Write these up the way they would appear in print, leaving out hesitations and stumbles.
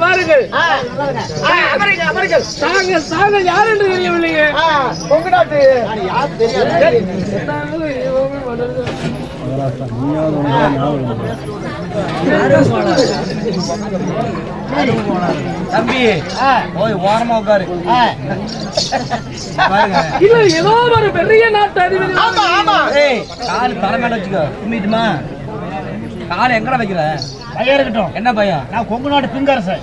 வாருங்கள் வாருங்கள். தாங்கள் யார் என்று தெரியவில்லையே. கொங்கு நாட்டு யார் தெரியாது. தம்பி ஓய் ஓரமா உட்காரு. இல்ல ஏதோ ஒரு பெரிய நாட்டு அதிபதி. ஆமா ஆமா. ஏய் கால் தலை மேல வச்சுக்கோ. கும்பிட்டுமா கால் எங்கடா வைக்கிற? பையன் இருக்கட்டும். என்ன பையன்? நான் கொங்கு நாட்டு பிங்கரசன்.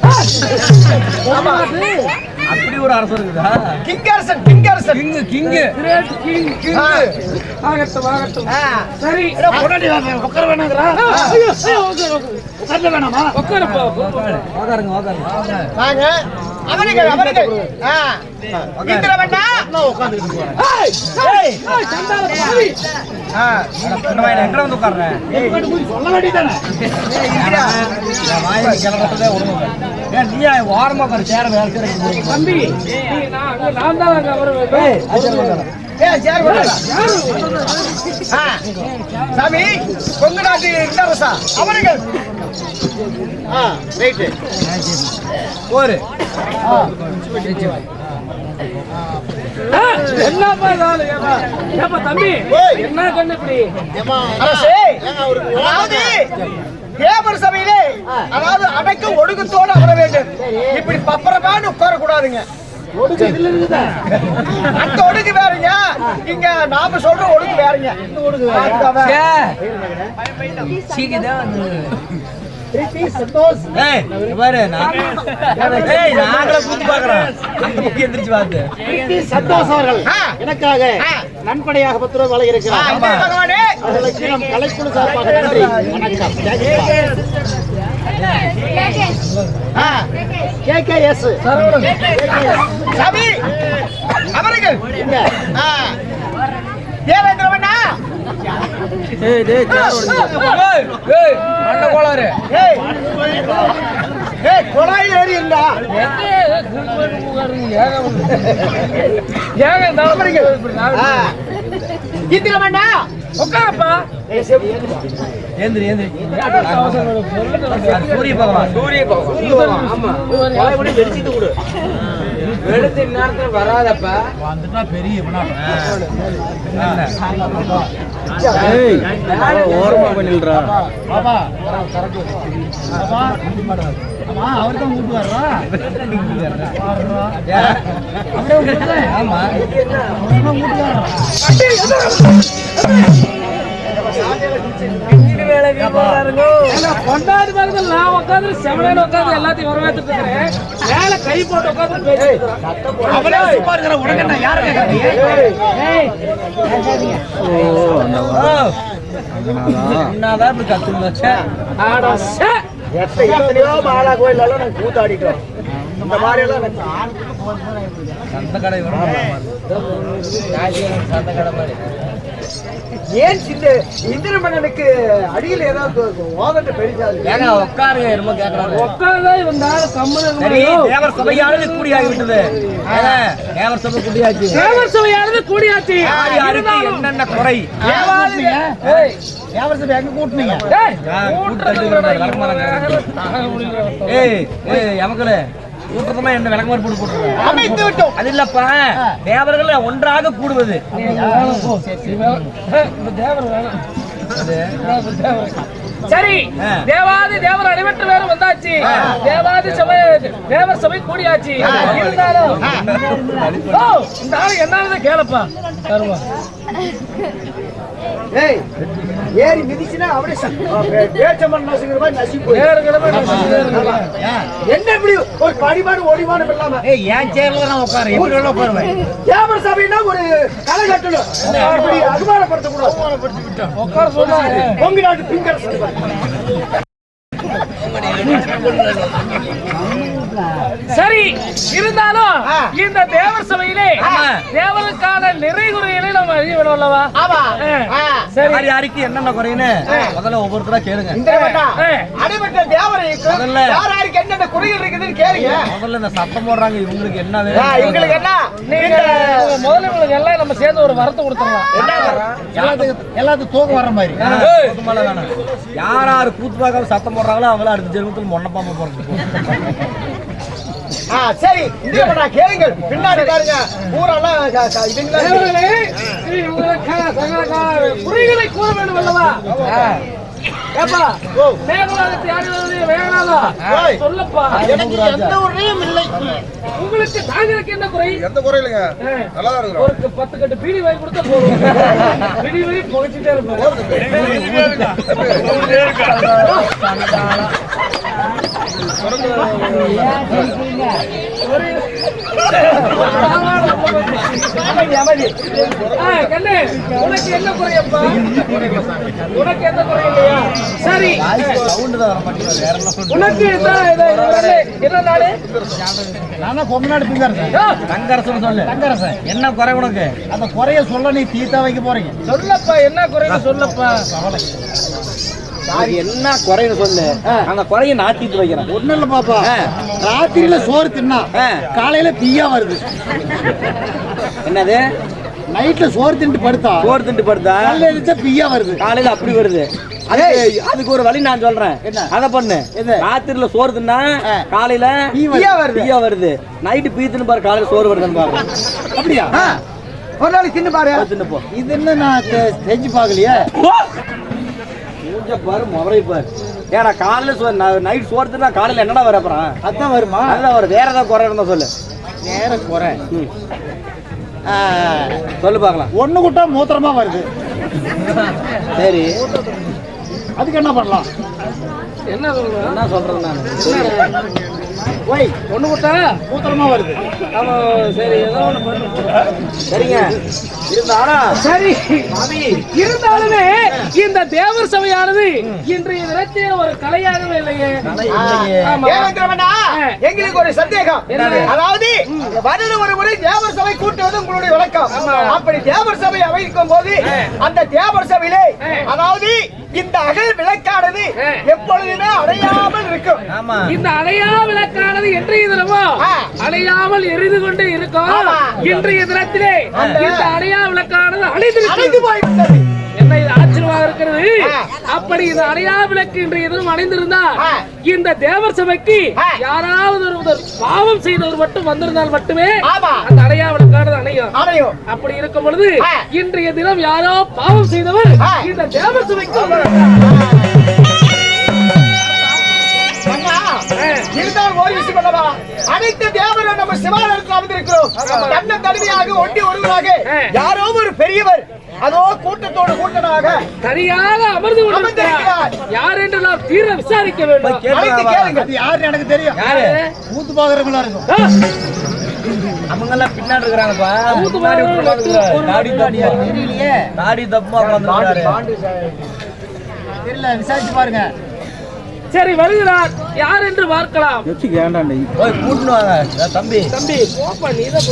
அப்படி ஒரு அரசர் இருக்குதா? கிங்கரசன் கிங்கரசன் king king great king king. ஆகட்டும் ஆகட்டும். சரி பொண்டாட்டி உட்கார வேணாங்கறா. ஐயோ ஓகே ஓகே. உட்கார வேணாமா? உட்காருப்பா. உட்காருங்க உட்காருங்க. வாங்க. அவர்கள் இந்திர வேண்டா நான் உட்கார்ந்துட்டு போறேன். ஏய் சண்டால பாவி. எங்கட வந்து உட்கார்றேன்? சொல்ல வேண்டியதானே. வாயில கிளறதே ஒண்ணும் இல்ல. நீ ஓரமா உட்காரு. சேர வேற சேர தம்பி நான் தான் அங்க வருவேன். சேர் போடா. சாமி கொங்கு நாட்டு இளவரசா அவர்கள். ரைட். ஒரு என்ன பண்ணால ஏப்பா தம்பி என்ன கண்ணு இப்படி அரசே அதாவது தேவர் சபையிலே அதாவது அடக்க ஒடுக்கத்தோடு அமர வேண்டும். இப்படி பப்பரமான்னு உட்கார கூடாதுங்க. அந்த ஒடுக்கு வேறங்க, இங்க நாம சொல்ற ஒடுக்கு வேறங்க. சந்தோஷ் அவர்கள் எனக்காக நன்கொடையாக 10 ரூபாய் வழங்கி இருக்கிறார். அவர்களுக்கு நம் கலைக்குழு சார்பாக நன்றி வணக்கம். KKS சாமி அவர்கள் தேவேந்திரவண்ணா. ஏய் டேய் சேர் ஓடுங்க. ஏய் மண்ட கோளாறு. ஏய் கோளாறு ஏறி இருந்தா ஏங்க அவர்கள் இந்திரவண்ணா உட்காரப்பா. ஏந்திரி ஏந்திரி. சூரிய பகவான் சூரிய பகவான். ஆமா கோளாறு வெடிச்சிட்டு கொடு. வெடிச்ச நேரத்துல வராதப்பா வந்துட்டா பெரிய ஏய் ஓரமா பண்ணிடுறா பாபா கரெக்ட். பாபா ஆமா அவர் தான் கூட்டி வர்றா. ஆமா கொண்டாடி பாருங்க. நான் உட்காந்து செவனேன்னு உட்காந்து எல்லாத்தையும் வரவேற்றுட்டு இருக்கிறேன். மேல கை போட்டு உட்காந்து எத்தனையோ மாலா கோயிலெல்லாம் நாங்க கூத்தாடிட்டோம். இந்த மாதிரி எல்லாம் சந்த கடை சந்த கடை மாதிரி. ஏன் இந்திரமன்னனுக்கு அடியில் ஏதாவது ஓதட்ட பெரிசாது உட்காருங்க ரொம்ப கேட்கறாங்க. உட்கார்ந்தா இருந்தாலும் கம்மனு தேவர் சபையானது கூடியாகிவிட்டது. தேவர் சபை கூடியாச்சு. தேவர் சபையானது கூடியாச்சு. என்னென்ன குறை தேவர் சபை எங்க கூட்டுனீங்க? எமக்கல கூட்டமா என்ன விளக்கமாறு போட்டு போட்டுருக்கோம். அமைத்து விட்டோம். அது இல்லப்பா தேவர்கள் ஒன்றாக கூடுவது. சரி தேவாதி தேவர் அடிபட்டு வேற வந்தாச்சு. தேவாதி சபை தேவர் சபை கூடியாச்சு. இருந்தாலும் இந்த ஆளு என்ன கேளப்பா. ஏறி மிதிச்சுனா அப்படியே பேச்சமன் நசுங்கிற மாதிரி நசுங்கி என்ன இப்படி ஒரு படிமாடு ஓடிமாடு இல்லாம ஏன் சேர்ல நான் உட்காரு எப்படி உட்காருவேன். தேவர் சபைனா ஒரு கலை கட்டணும். அப்படி அபிமானப்படுத்த கூடாது. உட்கார சொன்னாரு கொங்கு நாட்டு பிங்கர் சரி இருந்தாலும் இந்த தேவர் சபையிலே தேவனுக்கான நிறைகுறைகளை நம்ம அறிய வேணும் அல்லவா? சரி, யாருக்கு என்னென்ன குறைன்னு முதல்ல ஒவ்வொருத்தரா கேளுங்க. அடிபட்ட தேவரைக்கு யார் யாருக்கு என்னென்ன குறைகள் இருக்குதுன்னு கேளுங்க. முதல்ல இந்த சத்தம் போடுறாங்க, இவங்களுக்கு என்ன வேணும்? இவங்களுக்கு என்ன? நீங்க முதல்ல உங்களுக்கு எல்லாம் நம்ம சேர்ந்து ஒரு வரத்தை கொடுத்துடலாம். எல்லாத்துக்கும் தூக்கம் வர்ற மாதிரி யார் யாரு கூத்து பார்க்காம சத்தம் போடுறாங்களோ அவங்கள அடுத்த ஜென்மத்தில் மொன்ன பாம்பு போறது. சரி, கேளுங்கள். பின்னாடி பாருங்க ஊரெல்லாம் குறைகளை கூற வேண்டும் அல்லவா? சொல்லப்பா, எந்த உரையும் இல்லை. உங்களுக்கு தாங்களுக்கு என்ன குறை? எந்த குறை இல்லைங்க, நல்லா தான் இருக்கிறோம். ஒரு 10 கட்டு பீடி வாங்கி கொடுத்தா போதும். பீடி வாங்கி புகைச்சிட்டே இருப்பாரு. உனக்கு என்ன குறையப்பா? உனக்கு எந்த குறை இல்லையா? சரி, உனக்கு என்ன நாடு? நானா கொம்பநாடு தங்கரசன் சொல்லு. தங்கரசன் என்ன குறை உனக்கு? அந்த குறைய சொல்ல நீ தீர்த்தா வைக்க போறீங்க. சொல்லப்பா, என்ன குறைன்னு சொல்லப்பா. என்ன குறைன்னு சொல்லு, அந்த குறைய நான் தீர்த்து வைக்கிறேன். ஒண்ணு இல்ல பாப்பா, ராத்திரியில சோறு தின்னா காலையில தீயா வருது. என்னது? நைட்ல சோறு தின்ட்டு படுத்தா காலையில தீயா வருது. காலையில அப்படி வருது. அதுக்கு ஒரு வழி நான் சொல்றேன். அத பண்ணு. ராத்திரில சோறு தின்னா காலையில தீயா வருது. நைட்டு பீத்துன்னு பாரு, காலையில சோறு வருதுன்னு பாரு. அப்படியா? ஒரு நாளைக்கு தின்னு பாரு. தின்னு போ. இது என்ன நான் செஞ்சு பாக்கலையே. பாரு முறை பாரு. ஏன்னா காலையில நைட் சோறு தின்னா காலையில என்னடா வர அப்புறம்? அதான் வருமா? அதான் வரும். வேற ஏதாவது குறை இருந்தா சொல்லு. வேற குறை சொல்லு பாக்கலாம். ஒண்ணு கூட்டா மூத்திரமா வருது. சரி, அதுக்கு என்ன பண்ணலாம்? என்ன சொல்றேன் நான்? ஒய் ஒண்ணு கூட்டா மூத்திரமா வருது. ஆமா, சரி, ஏதோ ஒண்ணு பண்ணு. சரிங்க. சரி, இருந்தாலுமே இந்த தேவர் சபையானது இன்றைய தினத்தில் ஒரு கலையாகவே இல்லையே. எங்களுக்கு ஒரு சந்தேகம். அதாவது வருடம் ஒரு முறை தேவர் சபை கூட்டுவது உங்களுடைய வழக்கம். அப்படி தேவர் சபை அமைக்கும் போது அந்த தேவர் சபையிலே அதாவது இந்த அகல் விளக்கானது எப்பொழுதுமே அணையாமல் இருக்கும். இந்த அணையா விளக்கானது இன்றைய தினமோ அணையாமல் எரிந்து கொண்டு இருக்கும். இன்றைய தினத்திலே இந்த அணையா விளக்கானது அணைந்து போய்விட்டது. என்ன இது ஆச்சரியமாக இருக்கிறது. அப்படி இந்த அணையா விளக்கு இன்றைய தினம் அணைந்திருந்தா இந்த தேவர் சபைக்கு யாராவது ஒருவர் பாவம் செய்தவர் மட்டும் வந்திருந்தால் மட்டுமே அந்த அணையா விளக்கானது அணையும். அப்படி இருக்கும் பொழுது இன்றைய தினம் யாரோ பாவம் செய்தவர் இந்த தேவர் சபைக்கு அனைத்து தேவரும் நம்ம சிவாலயத்தில் அமர்ந்திருக்கிறோம். தன்னை தனிமையாக ஒட்டி ஒருவராக யாரோ ஒரு பெரியவர் அதோ கூட்டத்தோடு கூட்டமாக தனியாக அமர்ந்து கொண்டிருக்கிறார். யார் என்று நாம் தீர விசாரிக்க வேண்டும். யாருன்னு எனக்கு தெரியும். கூத்து பாக்குறவங்களா இருக்கும். அவங்க எல்லாம் பின்னாடி இருக்கிறாங்கப்பா. தாடி தப்புமா தெரியல, விசாரிச்சு பாருங்க. சரி, வருகிறார். யார் என்று பார்க்கலாம். தம்பி போப்பா, நீதான்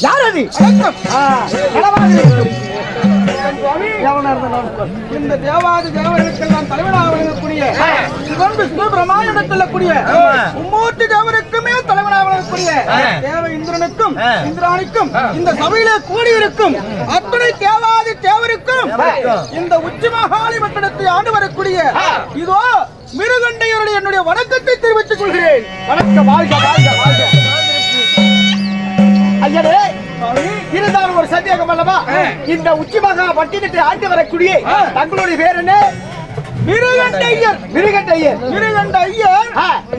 யார் அது? இந்த தேவாதி தேவர்களுக்கெல்லாம் தலைவனாக விளங்கக்கூடிய சிவன் விஷ்ணு பிரம்மாண்டத்தில் கூடிய மும்மூர்த்தி தேவருக்குமே தலைவனாக விளங்கக்கூடிய தேவ இந்திரனுக்கும் இந்திராணிக்கும் இந்த சபையிலே கூடியிருக்கும் அத்தனை தேவாதி தேவருக்கும் இந்த உச்சி மகாலி மண்டலத்தை ஆண்டு வரக்கூடிய இதோ மிருகண்டையருடைய என்னுடைய வணக்கத்தை தெரிவித்துக் கொள்கிறேன். வணக்கம். வாழ்க வாழ்க வாழ்க. ஐயரே, இருந்தாலும் ஒரு சந்தேகம் அல்லவா? இந்த உச்சி மகா பட்டினத்தை ஆண்டு வரக்கூடிய தங்களுடைய பேர் என்ன? மிருகண்டையர். மிருகண்டையர். மிருகண்டையர்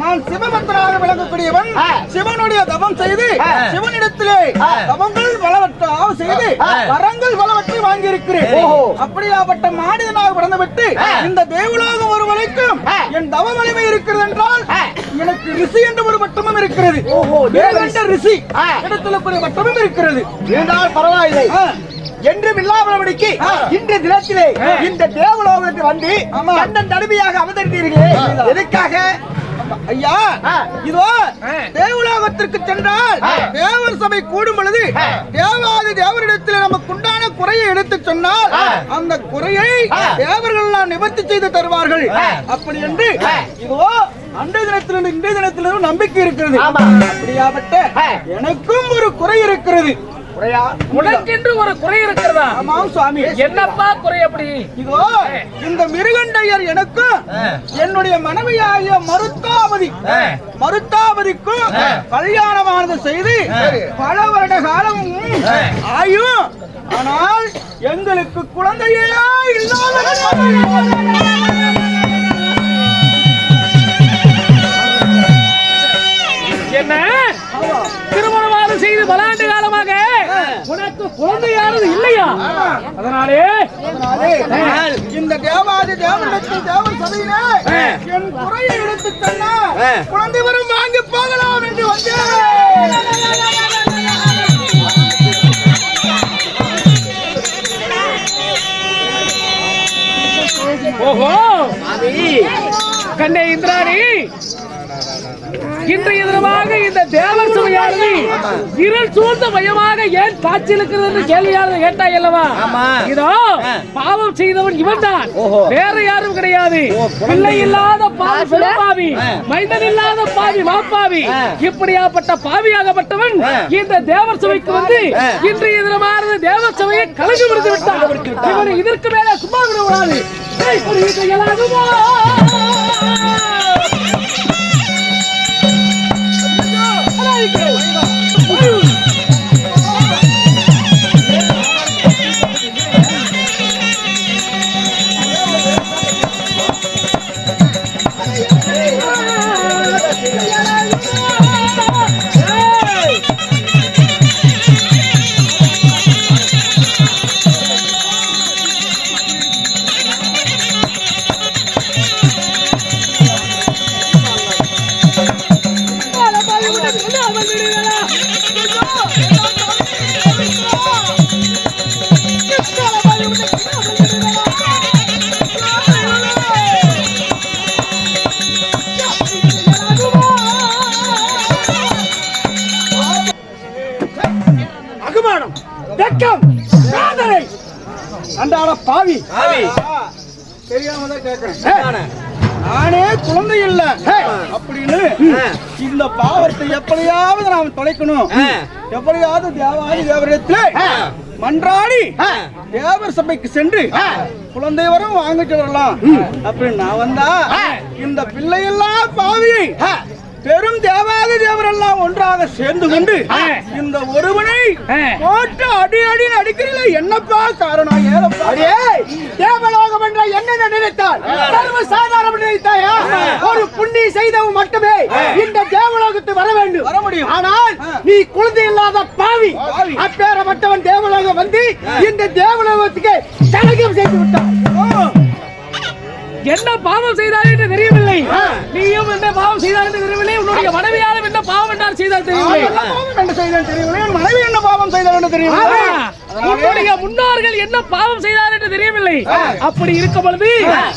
நான் சிவபக்தனாக விளங்கக்கூடியவன். சிவனுடைய தவம் செய்து சிவனிடத்திலே தவங்கள் பலவற்றாக செய்து வரங்கள் பலவற்றை வாங்கி இருக்கிறேன். அப்படியாப்பட்ட மாநிலனாக பிறந்துவிட்டு இந்த தேவலோகம் ஒரு வரைக்கும் என் தவ வலிமை இருக்கிறது என்றால் எனக்கு ரிஷி என்ற ஒரு பட்டமும் இருக்கிறது. ரிஷி இடத்துல கூடிய பட்டமும் இருக்கிறது. இருந்தால் பரவாயில்லை. என்றும் இல்லாமலுக்கு இன்று தினத்திலே இந்த தேவலோகத்தில் வந்து கண்ணன் தடுமையாக அமர்ந்திருந்தீர்களே, எதுக்காக? ஐயா இதோ தேவலோகத்திற்கு சென்றால் தேவர் சபை கூடும் பொழுது தேவாதி தேவரிடத்தில் நமக்கு உண்டான குறையை எடுத்து சொன்னால் அந்த குறையை தேவர்கள் எல்லாம் நிவர்த்தி செய்து தருவார்கள். அப்படி என்று இதோ அன்றைய தினத்திலிருந்து இன்றைய தினத்திலிருந்து நம்பிக்கை இருக்கிறது. அப்படியாப்பட்ட எனக்கும் ஒரு குறை இருக்கிறது. உனக்கென்று ஒரு குறை இருக்கிறதா? ஆமாம் சுவாமி. என்னப்பா குறை? அப்படி இதோ இந்த மிருகண்டையர் எனக்கும் என்னுடைய மனைவியாகிய மருத்தாவதிக்கும் கல்யாணமானது செய்து பல வருட காலம் ஆயும், ஆனால் எங்களுக்கு குழந்தையே இல்லாத என்ன திருமணமாக செய்து பலாண்டு காலமாக உனக்கு குழந்தையானது இல்லையா? அதனாலே இந்த தேவாதி தேவனிடத்தில் தேவர் சபையிலே என் குறையை எடுத்து சொன்னா குழந்தை வரும் வாங்கி போகலாம் என்று வந்தேன். ஓஹோ கண்ணே இந்திராணி, இன்றைய தினமாக இந்த தேவர் சபையானது இருள் சூழ்ந்த மையமாக ஏன் காட்சி இருக்கிறது என்று கேள்வியானது கேட்டாய் அல்லவா? இதோ பாவம் செய்தவன் இவன் தான், வேற யாரும் கிடையாது. பிள்ளை இல்லாத பாவி, மைந்தன் இல்லாத பாவி, மாப்பாவி, இப்படியாப்பட்ட பாவியாகப்பட்டவன் இந்த தேவர் சபைக்கு வந்து இன்றைய தினமானது தேவர் சபையை கலந்து விடுத்து விட்டான். இவன் இதற்கு மேல சும்மா விடக்கூடாது. அண்டாள பாவி தெரியாமதான் கேட்கிறேன். நானே குழந்தை இல்ல அப்படின்னு இந்த பாவத்தை எப்படியாவது நாம் தொலைக்கணும், எப்படியாவது தேவாதி தேவரிடத்தில் மன்றாடி தேவர் சபைக்கு சென்று குழந்தை வரும் வாங்கிட்டு வரலாம் அப்படின்னு நான் வந்தா இந்த பிள்ளையெல்லாம் பாவியை பெரும் தேவாதி தேவரெல்லாம் ஒன்றாக சேர்ந்து கொண்டு இந்த ஒருவனை போட்டு அடி அடி அடிக்கிறீங்க. என்னப்பா காரணம்? தேவலோகம் என்ற என்ன நினைத்தால் சர்வ சாதாரண நினைத்தாயா? ஒரு புண்ணிய செய்தவன் மட்டுமே இந்த தேவலோகத்துக்கு வர வேண்டும், வர முடியும். ஆனால் நீ குழந்தை இல்லாத பாவி, அப்பேறப்பட்டவன் தேவலோகம் வந்து இந்த தேவலோகத்துக்கு தலகம் செய்து விட்டான். என்ன பாவம் செய்தார் என்று தெரியவில்லை, நீயும் என்ன பாவம் செய்தார் என்று தெரியவில்லை, உன்னுடைய மனைவியாலும் என்ன பாவம் என்றால் செய்தால் தெரியவில்லை, மனைவி என்ன பாவம் செய்தார் என்று தெரியவில்லை, உன்னுடைய முன்னோர்கள் என்ன பாவம் செய்தார் என்று தெரியவில்லை. அப்படி இருக்கும் பொழுது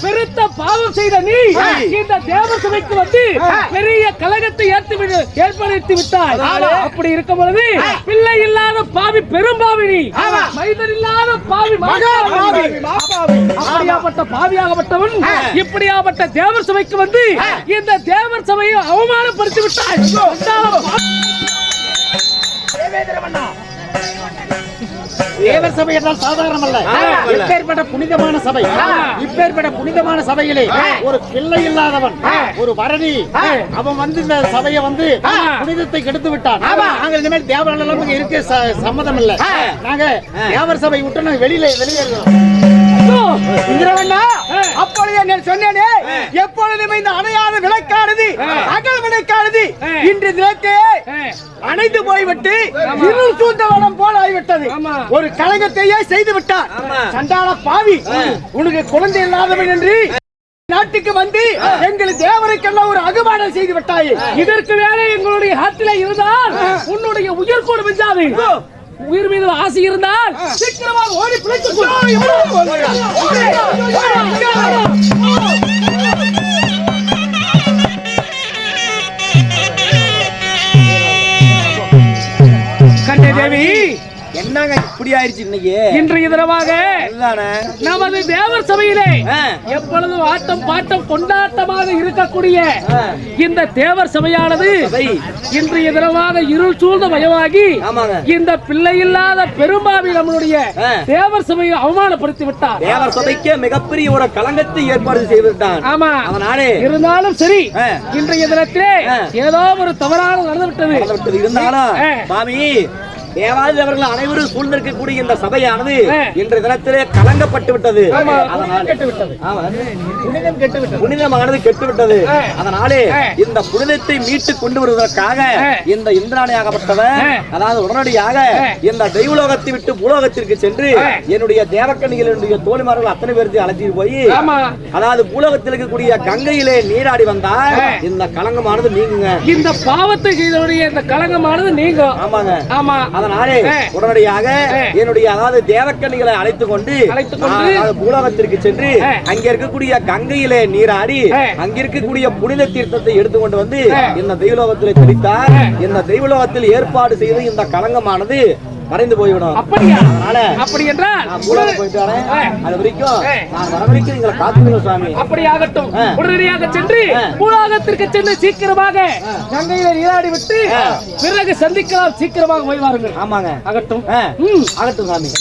பெருத்த பாவம் செய்த நீ இந்த தேவர் சபைக்கு வந்து பெரிய கலகத்தை ஏற்படுத்தி விட்டாய். அப்படி இருக்கும் பொழுது பிள்ளை இல்லாத பாவி பெரும் பாவி, நீ மைதன் இல்லாத பாவி அப்படியாப்பட்ட பாவியாகப்பட்டவன் இப்படியாப்பட்ட தேவர் சபைக்கு வந்து இந்த தேவர் சபையை அவமானப்படுத்தி விட்டாய். தேவர் சபை என்றால் சாதாரணம் அல்ல, இப்பேற்பட்ட புனிதமான சபை. இப்பேற்பட்ட புனிதமான சபையிலே ஒரு பிள்ளை இல்லாதவன், ஒரு வரடி, அவன் வந்து இந்த சபையை வந்து புனிதத்தை கெடுத்து விட்டான். நாங்கள் இனிமேல் தேவர்கள் இருக்க சம்மதம் இல்லை, நாங்க தேவர் சபை விட்டு நாங்க வெளியேறுகிறோம். அப்பொழுது நான் சொன்னேனே, எப்பொழுதுமே இந்த அணையாத விளக்கானது அகல் விளக்கானது இன்று தினத்தே அணைந்து போய்விட்டு இருள் சூழ்ந்த வனம் போல ஆகிவிட்டது. ஒரு கலகத்தையே செய்து விட்டார். சண்டாள பாவி, உனக்கு குழந்தை இல்லாதவன் என்று நாட்டுக்கு வந்து எங்கள் தேவருக்கெல்லாம் ஒரு அகமானம் செய்து விட்டாயே. இதற்கு வேலை எங்களுடைய ஹாத்தில இருந்தால் உன்னுடைய உயிர் கூட மிஞ்சாது. உயிர் மீது ஆசை இருந்தால் சீக்கிரமாக ஓடி பிழைத்துக் கொள். அப்படி ஆயிடுச்சு இன்னைக்கு இன்றைய தினமாக அதுதானே நமது தேவர் சபையிலே எப்பொழுதும் ஆட்டம் பாட்டம் கொண்டாட்டமாக இருக்கக்கூடிய இந்த தேவர் சபையானது இன்றைய தினமாக இருள் சூழ்ந்த மயமாகி ஆமாங்க இந்த பிள்ளை இல்லாத பெரும்பாவி நம்மளுடைய தேவர் சபையை அவமானப்படுத்தி விட்டார். தேவர் சபைக்கு மிகப்பெரிய ஒரு களங்கத்தை ஏற்பாடு செய்து விட்டான். ஆமா அதனாலே இருந்தாலும் சரி இன்றைய தினத்திலே ஏதோ ஒரு தவறான நடந்துவிட்டது. இருந்தாலும் மாமி தேவாதி அவர்கள் அனைவரும் சூழ்ந்திருக்கக்கூடிய இந்த சபையானது இன்றைய தினத்திலே கலங்கப்பட்டு விட்டது. புனிதமானது கெட்டுவிட்டது. அதனாலே இந்த புனிதத்தை மீட்டு கொண்டு வருவதற்காக இந்த இந்திராணியாகப்பட்டவன் அதாவது உடனடியாக இந்த தெய்வலோகத்தை விட்டு பூலோகத்திற்கு சென்று என்னுடைய தேவக்கணிகளுடைய தோழிமார்கள் அத்தனை பேருக்கு அழைச்சிட்டு போய் அதாவது பூலோகத்தில் இருக்கக்கூடிய கங்கையிலே நீராடி வந்தால் இந்த கலங்கமானது நீங்குங்க. இந்த பாவத்தை செய்தவருடைய இந்த கலங்கமானது நீங்கும். ஆமாங்க ஆமா. அதனாலே உடனடியாக என்னுடைய அதாவது தேவக்கணிகளை அழைத்துக் கொண்டு பூலோகத்திற்கு சென்று அங்க இருக்கக்கூடிய கங்கையிலே நீராடி அங்க இருக்கக்கூடிய புனித தீர்த்தத்தை எடுத்துக்கொண்டு வந்து இந்த தெய்வலோகத்தில் தெளித்தார். இந்த தெய்வலோகத்தில் ஏற்பாடு செய்து இந்த கலங்கமானது மறைந்து போய்விடும். அப்படியா? அதனால அப்படி என்றால் நான் பூலோகம் போயிட்டு வரேன். அது வரைக்கும் நான் வர வரைக்கும் நீங்க காத்துக்கங்க சுவாமி. அப்படி ஆகட்டும். உடனடியாக சென்று பூலோகத்திற்கு சென்று சீக்கிரமாக கங்கையில நீராடி விட்டு பிறகு சந்திக்கலாம். சீக்கிரமாக போய் வாருங்கள். ஆமாங்க ஆகட்டும். ஆகட்டும் சாமி.